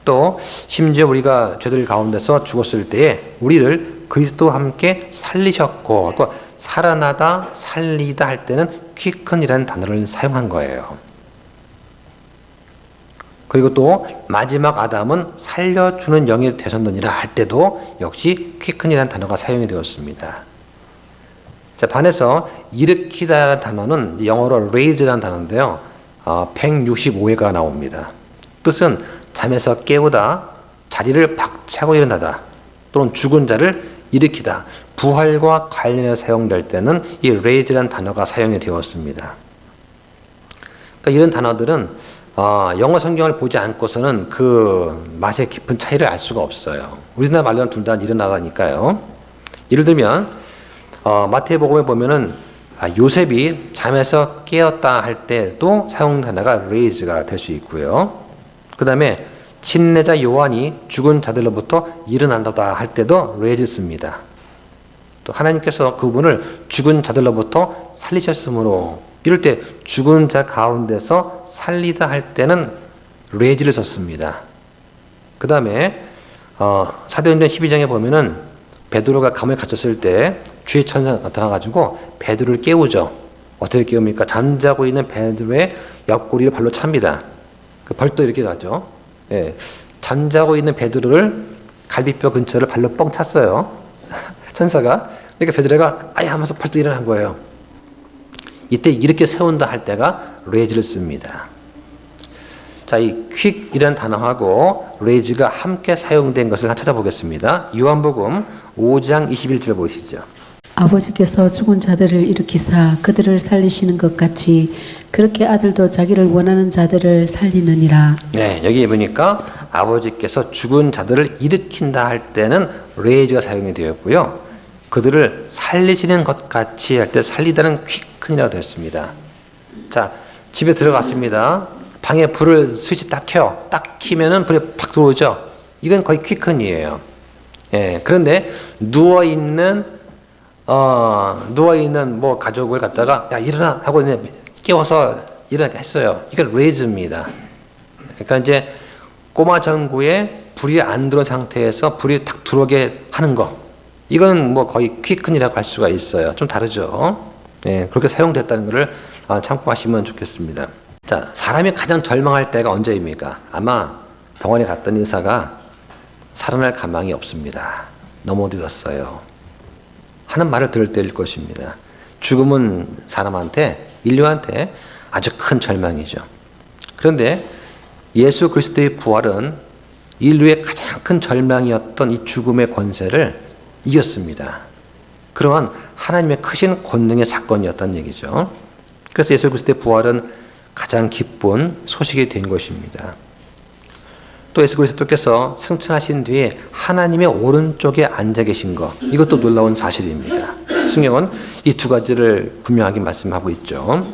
또 심지어 우리가 죄들 가운데서 죽었을 때에 우리를 그리스도와 함께 살리셨고 살아나다 살리다 할 때는 quickен이라는 단어를 사용한 거예요. 그리고 또 마지막 아담은 살려주는 영이 되셨느니라 할 때도 역시 quickен이라는 단어가 사용이 되었습니다. 자, 반해서 일으키다라는 단어는 영어로 raise라는 단어인데요. 165회가 나옵니다. 뜻은 잠에서 깨우다, 자리를 박차고 일어나다, 또는 죽은 자를 일으키다, 부활과 관련해서 사용될 때는 이 raise라는 단어가 사용이 되었습니다. 그러니까 이런 단어들은 영어 성경을 보지 않고서는 그 맛의 깊은 차이를 알 수가 없어요. 우리나라 말로는 둘 다 일어나다니까요. 예를 들면 마태복음에 보면은 요셉이 잠에서 깨었다 할 때도 사용 단어가 raise가 될 수 있고요. 그 다음에 침례자 요한이 죽은 자들로부터 일어난다 할 때도 raise 씁니다. 또 하나님께서 그분을 죽은 자들로부터 살리셨으므로 이럴 때 죽은 자 가운데서 살리다 할 때는 raise를 썼습니다. 그 다음에 사도행전 12장에 보면은 베드로가 감옥에 갇혔을 때 주의 천사가 나타나가지고 베드로를 깨우죠. 어떻게 깨웁니까? 잠자고 있는 베드로의 옆구리를 발로 찹니다. 벌떡 이렇게 가죠. 예, 잠자고 있는 베드로를 갈비뼈 근처를 발로 뻥 찼어요. 천사가. 그러니까 베드로가 아야 하면서 벌떡 일어난 거예요. 이때 이렇게 세운다 할 때가 raise를 씁니다. 자, 이 quick이라는 단어하고 raise가 함께 사용된 것을 찾아보겠습니다. 요한복음 5장 21절 보시죠. 아버지께서 죽은 자들을 일으키사 그들을 살리시는 것 같이 그렇게 아들도 자기를 원하는 자들을 살리느니라. 네, 여기 보니까 아버지께서 죽은 자들을 일으킨다 할 때는 raise가 사용이 되었고요. 그들을 살리시는 것 같이 할 때 살리다는 quicken이라고 되었습니다. 자, 집에 들어갔습니다. 방에 불을 스위치 딱 켜요. 딱 키면은 불이 팍 들어오죠. 이건 거의 quicken이에요. 예, 그런데 누워있는 뭐 가족을 갖다가 야 일어나 하고 이제 깨워서 일어나게 했어요. 이건 raise입니다. 그러니까 이제 꼬마 전구에 불이 안 들어온 상태에서 불이 탁 들어오게 하는 거. 이거는 뭐 거의 quickен이라고 할 수가 있어요. 좀 다르죠. 예, 그렇게 사용됐다는 것을 참고하시면 좋겠습니다. 자, 사람이 가장 절망할 때가 언제입니까? 아마 병원에 갔던 의사가 살아날 가망이 없습니다. 넘어졌어요. 하는 말을 들을 때일 것입니다. 죽음은 사람한테, 인류한테 아주 큰 절망이죠. 그런데 예수 그리스도의 부활은 인류의 가장 큰 절망이었던 이 죽음의 권세를 이겼습니다. 그러한 하나님의 크신 권능의 사건이었다는 얘기죠. 그래서 예수 그리스도의 부활은 가장 기쁜 소식이 된 것입니다. 또 예수 그리스도께서 승천하신 뒤에 하나님의 오른쪽에 앉아 계신 것, 이것도 놀라운 사실입니다. 성경은 이 두 가지를 분명하게 말씀하고 있죠.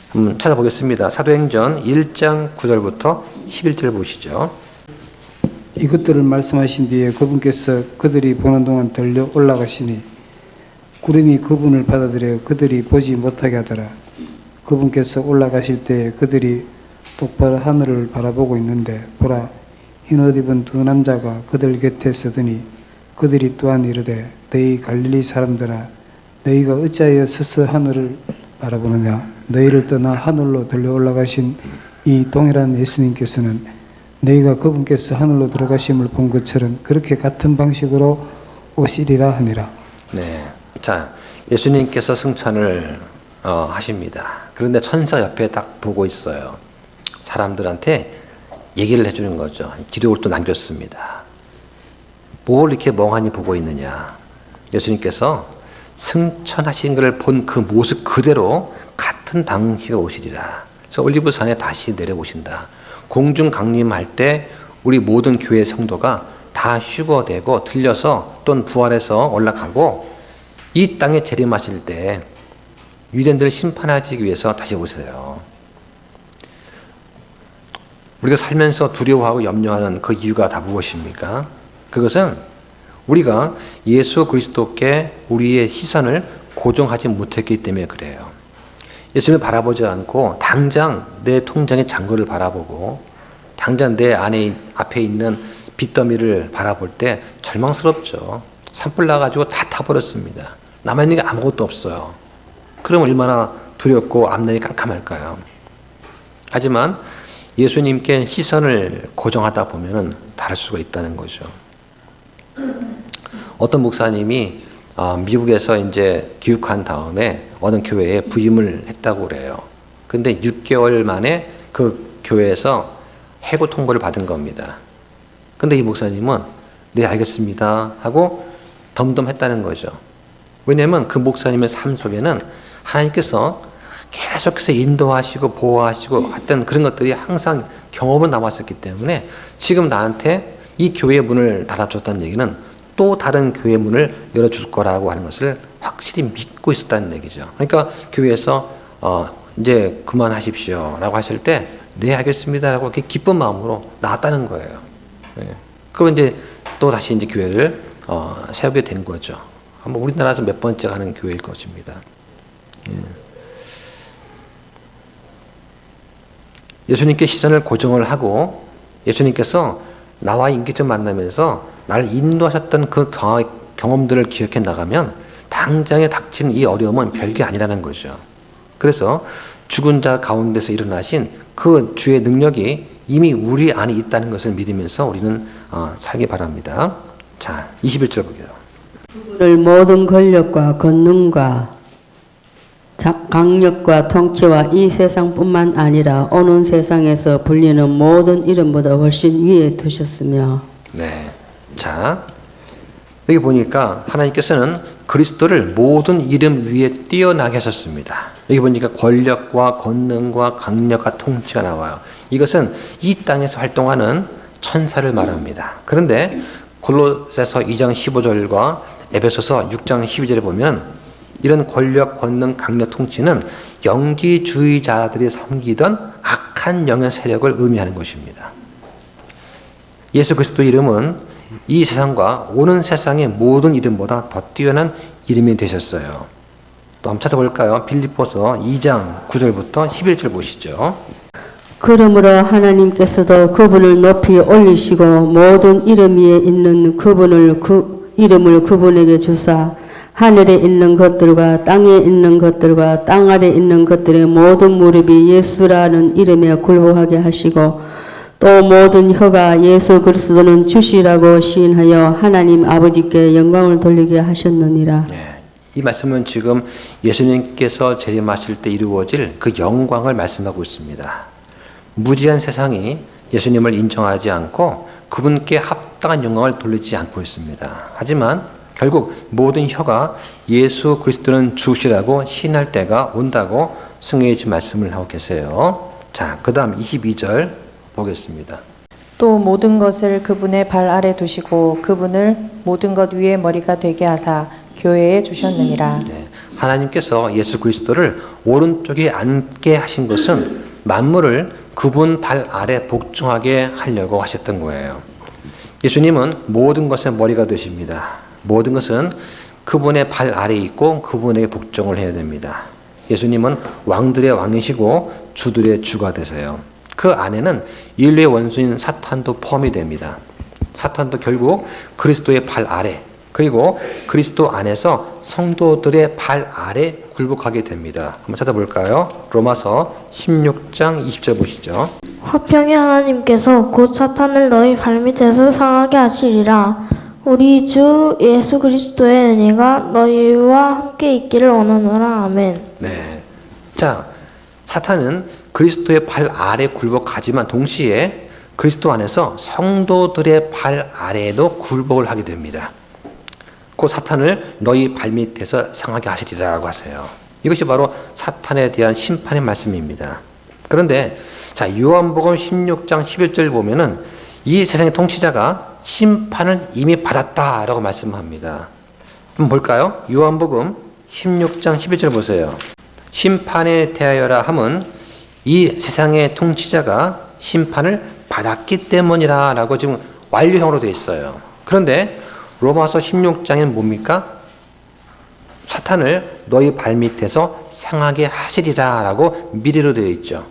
한번 찾아보겠습니다. 사도행전 1장 9절부터 11절 보시죠. 이것들을 말씀하신 뒤에 그분께서 그들이 보는 동안 들려 올라가시니 구름이 그분을 받아들여 그들이 보지 못하게 하더라. 그분께서 올라가실 때 그들이 똑바로 하늘을 바라보고 있는데 보라, 흰옷 입은 두 남자가 그들 곁에 서더니 그들이 또한 이르되 너희 갈릴리 사람들아, 너희가 어찌하여 서서 하늘을 바라보느냐? 너희를 떠나 하늘로 들려 올라가신 이 동일한 예수님께서는 너희가 그분께서 하늘로 들어가심을 본 것처럼 그렇게 같은 방식으로 오시리라 하니라. 네, 자, 예수님께서 승천을 하십니다. 그런데 천사 옆에 딱 보고 있어요. 사람들한테 얘기를 해주는 거죠. 기록을 또 남겼습니다. 뭘 이렇게 멍하니 보고 있느냐? 예수님께서 승천하신 것을 본 그 모습 그대로 같은 방식으로 오시리라. 그래서 올리브산에 다시 내려오신다. 공중 강림할 때 우리 모든 교회 성도가 다 휴거되고 들려서 또는 부활해서 올라가고 이 땅에 재림하실 때 유대인들을 심판하기 위해서 다시 오세요. 우리가 살면서 두려워하고 염려하는 그 이유가 다 무엇입니까? 그것은 우리가 예수 그리스도께 우리의 시선을 고정하지 못했기 때문에 그래요. 예수님을 바라보지 않고 당장 내 통장의 잔고를 바라보고 당장 내 앞에 있는 빚더미를 바라볼 때 절망스럽죠. 산불 나가지고 다 타버렸습니다. 남아있는 게 아무것도 없어요. 그럼 얼마나 두렵고 앞날이 깜깜할까요? 하지만 예수님께 시선을 고정하다 보면 다를 수가 있다는 거죠. 어떤 목사님이 미국에서 이제 귀국한 다음에 어느 교회에 부임을 했다고 그래요. 근데 6개월 만에 그 교회에서 해고 통보를 받은 겁니다. 근데 이 목사님은 네, 알겠습니다 하고 덤덤했다는 거죠. 왜냐하면 그 목사님의 삶 속에는 하나님께서 계속해서 인도하시고 보호하시고 했던 그런 것들이 항상 경험으로 남았었기 때문에 지금 나한테 이 교회의 문을 닫아줬다는 얘기는 또 다른 교회 문을 열어줄 거라고 하는 것을 확실히 믿고 있었다는 얘기죠. 그러니까 교회에서 이제 그만하십시오 라고 하실 때 네, 알겠습니다 라고 이렇게 기쁜 마음으로 나왔다는 거예요. 네. 그럼 이제 또 다시 이제 교회를 세우게 된 거죠. 아마 우리나라에서 몇 번째 가는 교회일 것입니다. 예수님께 시선을 고정을 하고 예수님께서 나와 인격적 만나면서 나를 인도하셨던 그 경험들을 기억해 나가면 당장에 닥친 이 어려움은 별게 아니라는 거죠. 그래서 죽은 자 가운데서 일어나신 그 주의 능력이 이미 우리 안에 있다는 것을 믿으면서 우리는 살기 바랍니다. 자, 21절 보게요. 그분을 모든 권력과 권능과 강력과 통치와 이 세상뿐만 아니라 오는 세상에서 불리는 모든 이름보다 훨씬 위에 두셨으며. 네. 자, 여기 보니까 하나님께서는 그리스도를 모든 이름 위에 뛰어나게 하셨습니다. 여기 보니까 권력과 권능과 강력과 통치가 나와요. 이것은 이 땅에서 활동하는 천사를 말합니다. 그런데 골로새서 2장 15절과 에베소서 6장 12절에 보면 이런 권력, 권능, 강력, 통치는 영지주의자들이 섬기던 악한 영의 세력을 의미하는 것입니다. 예수 그리스도 이름은 이 세상과 오는 세상의 모든 이름보다 더 뛰어난 이름이 되셨어요. 또 한번 찾아볼까요? 빌립보서 2장 9절부터 11절 보시죠. 그러므로 하나님께서도 그분을 높이 올리시고 모든 이름 위에 있는 이름을 그분에게 주사 하늘에 있는 것들과 땅에 있는 것들과 땅 아래 있는 것들의 모든 무릎이 예수라는 이름에 굴복하게 하시고 또 모든 혀가 예수 그리스도는 주시라고 시인하여 하나님 아버지께 영광을 돌리게 하셨느니라. 네, 이 말씀은 지금 예수님께서 재림하실 때 이루어질 그 영광을 말씀하고 있습니다. 무지한 세상이 예수님을 인정하지 않고 그분께 합당한 영광을 돌리지 않고 있습니다. 하지만 결국 모든 혀가 예수 그리스도는 주시라고 시인할 때가 온다고 성경에 지금 말씀을 하고 계세요. 자, 그 다음 22절 보겠습니다. 또 모든 것을 그분의 발 아래 두시고 그분을 모든 것 위에 머리가 되게 하사 교회에 주셨느니라. 네, 하나님께서 예수 그리스도를 오른쪽에 앉게 하신 것은 만물을 그분 발 아래 복종하게 하려고 하셨던 거예요. 예수님은 모든 것의 머리가 되십니다. 모든 것은 그분의 발 아래에 있고 그분에게 복종을 해야 됩니다. 예수님은 왕들의 왕이시고 주들의 주가 되세요. 그 안에는 인류의 원수인 사탄도 포함이 됩니다. 사탄도 결국 그리스도의 발 아래, 그리고 그리스도 안에서 성도들의 발 아래 굴복하게 됩니다. 한번 찾아볼까요? 로마서 16장 20절 보시죠. 화평의 하나님께서 곧 사탄을 너희 발밑에서 상하게 하시리라. 우리 주 예수 그리스도의 은혜가 너희와 함께 있기를 원하노라. 아멘. 네. 자, 사탄은 그리스도의 발 아래 굴복하지만 동시에 그리스도 안에서 성도들의 발 아래에도 굴복을 하게 됩니다. 그 사탄을 너희 발밑에서 상하게 하시리라고 하세요. 이것이 바로 사탄에 대한 심판의 말씀입니다. 그런데 자, 요한복음 16장 11절 보면은 이 세상의 통치자가 심판을 이미 받았다라고 말씀합니다. 한번 볼까요? 요한복음 16장 11절 보세요. 심판에 대하여라 함은 이 세상의 통치자가 심판을 받았기 때문이라 라고 지금 완료형으로 되어 있어요. 그런데 로마서 16장에는 뭡니까? 사탄을 너희 발밑에서 상하게 하시리라 라고 미래로 되어 있죠.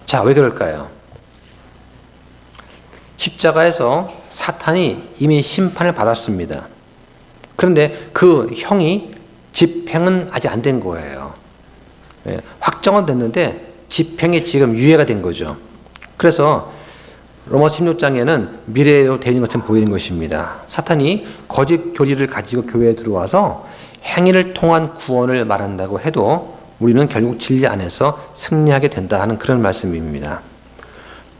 자, 왜 그럴까요? 십자가에서 사탄이 이미 심판을 받았습니다. 그런데 그 형이 집행은 아직 안 된 거예요. 확정은 됐는데 집행이 지금 유예가 된 거죠. 그래서 로마서 16장에는 미래로 되어 있는 것처럼 보이는 것입니다. 사탄이 거짓 교리를 가지고 교회에 들어와서 행위를 통한 구원을 말한다고 해도 우리는 결국 진리 안에서 승리하게 된다 하는 그런 말씀입니다.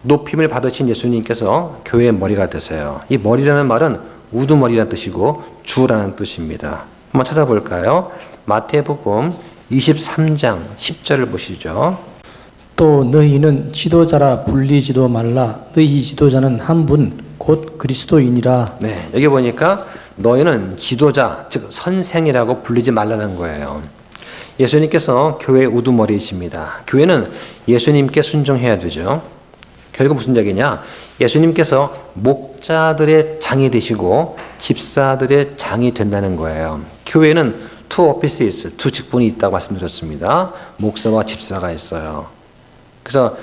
높임을 받으신 예수님께서 교회의 머리가 되세요. 이 머리라는 말은 우두머리라는 뜻이고 주라는 뜻입니다. 한번 찾아볼까요? 마태복음 23장 10절을 보시죠. 또 너희는 지도자라 불리지도 말라. 너희 지도자는 한 분 곧 그리스도이니라. 네, 여기 보니까 너희는 지도자, 즉 선생이라고 불리지 말라는 거예요. 예수님께서 교회의 우두머리이십니다. 교회는 예수님께 순종해야 되죠. 결국 무슨 얘기냐? 예수님께서 목자들의 장이 되시고 집사들의 장이 된다는 거예요. 교회는 two offices, 두 직분이 있다고 말씀드렸습니다. 목사와 집사가 있어요. 그래서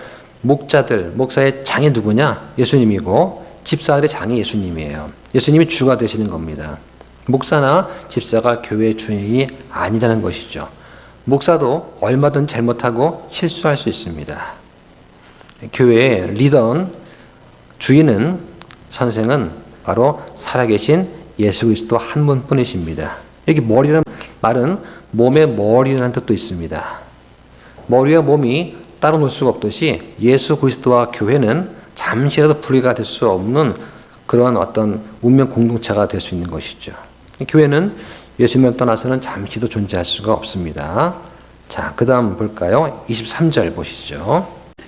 목사의 장이 누구냐? 예수님이고 집사들의 장이 예수님이에요. 예수님이 주가 되시는 겁니다. 목사나 집사가 교회의 주인이 아니라는 것이죠. 목사도 얼마든 잘못하고 실수할 수 있습니다. 교회의 리더는, 주인은, 선생은 바로 살아계신 예수 그리스도 한 분뿐이십니다. 여기 머리라는 말은 몸의 머리라는 뜻도 있습니다. 머리와 몸이 따로 놀 수가 없듯이 예수 그리스도와 교회는 잠시라도 분리가 될 수 없는 그러한 어떤 운명 공동체가 될 수 있는 것이죠. 교회는 예수님을 떠나서는 잠시도 존재할 수가 없습니다. 자, 그 다음 볼까요? 23절 보시죠.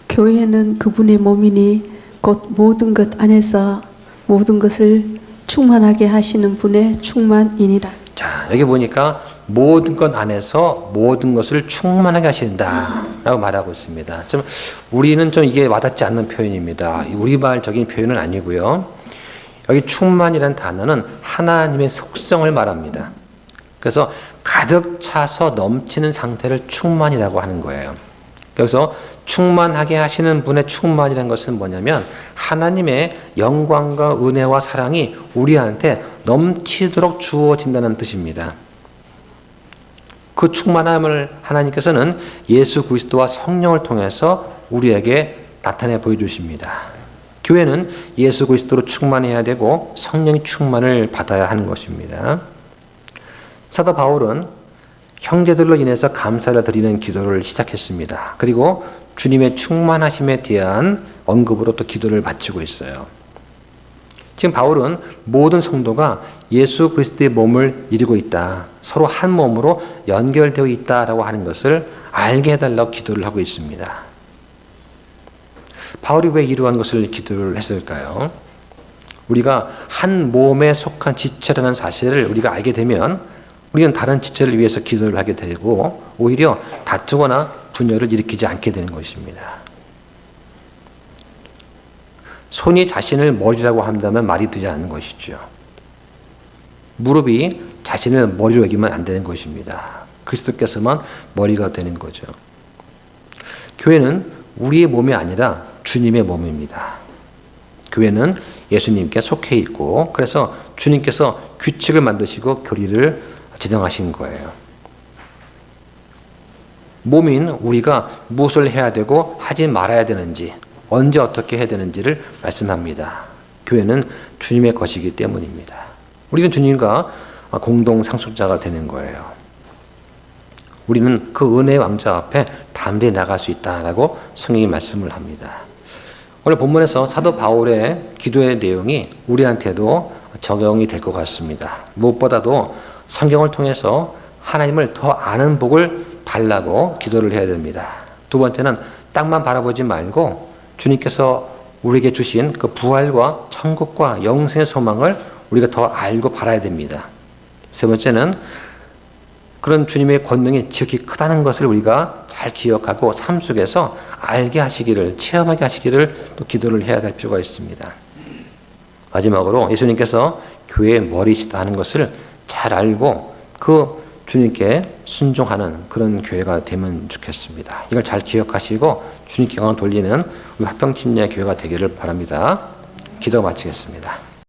교회는 그분의 몸이니 곧 모든 것 안에서 모든 것을 충만하게 하시는 분의 충만이니라. 자, 여기 보니까 모든 것 안에서 모든 것을 충만하게 하신다라고 말하고 있습니다. 좀 우리는 좀 이게 와닿지 않는 표현입니다. 우리말적인 표현은 아니고요. 여기 충만이라는 단어는 하나님의 속성을 말합니다. 그래서 가득 차서 넘치는 상태를 충만이라고 하는 거예요. 그래서 충만하게 하시는 분의 충만이라는 것은 뭐냐면 하나님의 영광과 은혜와 사랑이 우리한테 넘치도록 주어진다는 뜻입니다. 그 충만함을 하나님께서는 예수 그리스도와 성령을 통해서 우리에게 나타내 보여주십니다. 교회는 예수 그리스도로 충만해야 되고 성령의 충만을 받아야 하는 것입니다. 사도 바울은 형제들로 인해서 감사를 드리는 기도를 시작했습니다. 그리고 주님의 충만하심에 대한 언급으로 또 기도를 마치고 있어요. 지금 바울은 모든 성도가 예수 그리스도의 몸을 이루고 있다. 서로 한 몸으로 연결되어 있다라고 하는 것을 알게 해달라고 기도를 하고 있습니다. 바울이 왜 이러한 것을 기도를 했을까요? 우리가 한 몸에 속한 지체라는 사실을 우리가 알게 되면 우리는 다른 지체를 위해서 기도를 하게 되고 오히려 다투거나 분열을 일으키지 않게 되는 것입니다. 손이 자신을 머리라고 한다면 말이 되지 않는 것이죠. 무릎이 자신을 머리로 여기면 안 되는 것입니다. 그리스도께서만 머리가 되는 거죠. 교회는 우리의 몸이 아니라 주님의 몸입니다. 교회는 예수님께 속해 있고 그래서 주님께서 규칙을 만드시고 교리를 지정하신 거예요. 몸인 우리가 무엇을 해야 되고 하지 말아야 되는지 언제 어떻게 해야 되는지를 말씀합니다. 교회는 주님의 것이기 때문입니다. 우리는 주님과 공동 상속자가 되는 거예요. 우리는 그 은혜의 왕자 앞에 담대히 나갈 수 있다라고 성경이 말씀을 합니다. 오늘 본문에서 사도 바울의 기도의 내용이 우리한테도 적용이 될 것 같습니다. 무엇보다도 성경을 통해서 하나님을 더 아는 복을 달라고 기도를 해야 됩니다. 두 번째는 땅만 바라보지 말고 주님께서 우리에게 주신 그 부활과 천국과 영생의 소망을 우리가 더 알고 바라야 됩니다. 세 번째는 그런 주님의 권능이 지극히 크다는 것을 우리가 잘 기억하고 삶 속에서 알게 하시기를, 체험하게 하시기를 또 기도를 해야 될 필요가 있습니다. 마지막으로 예수님께서 교회의 머리시다 하는 것을 잘 알고 그 주님께 순종하는 그런 교회가 되면 좋겠습니다. 이걸 잘 기억하시고 주님께 영광 돌리는 우리 화평침례 교회가 되기를 바랍니다. 기도 마치겠습니다.